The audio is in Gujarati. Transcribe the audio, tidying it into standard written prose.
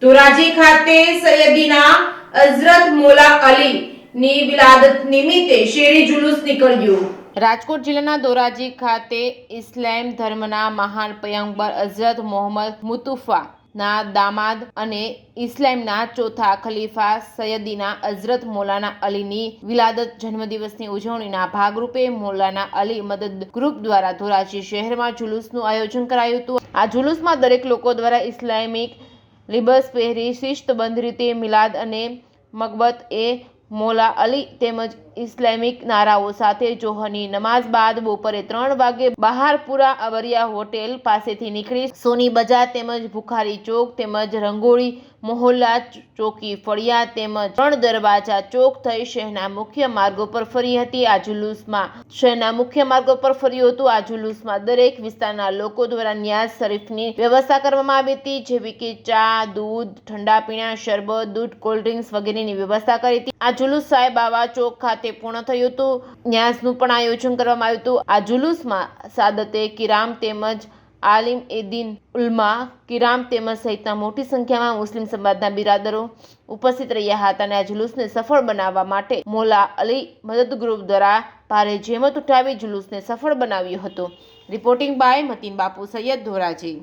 ધોરાજી ખાતે સૈયદીના હઝરત મૌલા અલીની વિલાદત નિમિત્તે શેરી જુલુસ નીકળ્યું। રાજકોટ જિલ્લાના ધોરાજી ખાતે ઇસ્લામ ધર્મના મહાન પયગંબર હઝરત મોહમ્મદ મુસ્તફા ના દામાદ અને ઇસ્લામના ચોથા ખલીફા સૈયદીના હઝરત મૌલાના અલીની વિલાદત જન્મદિવસની ઉજવણીના ભાગરૂપે મૌલાના અલી મદદ ગ્રુપ દ્વારા ધોરાજી શહેરમાં જુલુસનું આયોજન કરાયું હતું। આ જુલુસમાં દરેક લોકો દ્વારા ઇસ્લામિક લિબાસ પહેરી શિસ્તબદ્ધ રીતે મિલાદ અને મકબત એ મૌલા અલી તેમજ ઇસ્લામિક નારાઓ સાથે જોહરની નમાઝ બાદ બપોરે 3 વાગે બહારપુરા અવરિયા હોટેલ પાસેથી નીકળી સોની બજાર તેમજ ભુખારી ચોક તેમજ રંગોળી મોહલ્લા ચોકી ફળિયા તેમજ 3 દરવાજા ચોક થઈ શહેરના મુખ્ય માર્ગો પર ફરી હતી। આ જુલુસમાં શહેરના મુખ્ય માર્ગો પર ફર્યું હતું। આ જુલુસમાં દરેક વિસ્તારના લોકો દ્વારા નિયાઝ શરીફની વ્યવસ્થા કરવામાં આવી હતી, જેવી કે ચા, દૂધ, ઠંડા પીણા, શરબત, દૂધ, કોલ્ડ ડ્રિંક્સ વગેરેની વ્યવસ્થા કરી હતી। આ જુલુસ સાહેબ બાવા ચોક ખાતે પૂર્ણ થયું હતું। નિયાઝનું પણ આયોજન કરવામાં આવ્યું હતું। આ જુલુસમાં સાદતે કિરામ તેમજ આલિમ એ દીન ઉલમા કિરામ તેમજ સહિતના મોટી સંખ્યામાં મુસ્લિમ સમાજના બિરાદરો ઉપસ્થિત રહ્યા હતા અને આ જુલુસને સફળ બનાવવા માટે મૌલા અલી મદદ ગ્રુપ દ્વારા ભારે જહેમત ઉઠાવી જુલુસને સફળ બનાવ્યું હતું। Reporting by મતીન Bapu Syed, Dhoraji.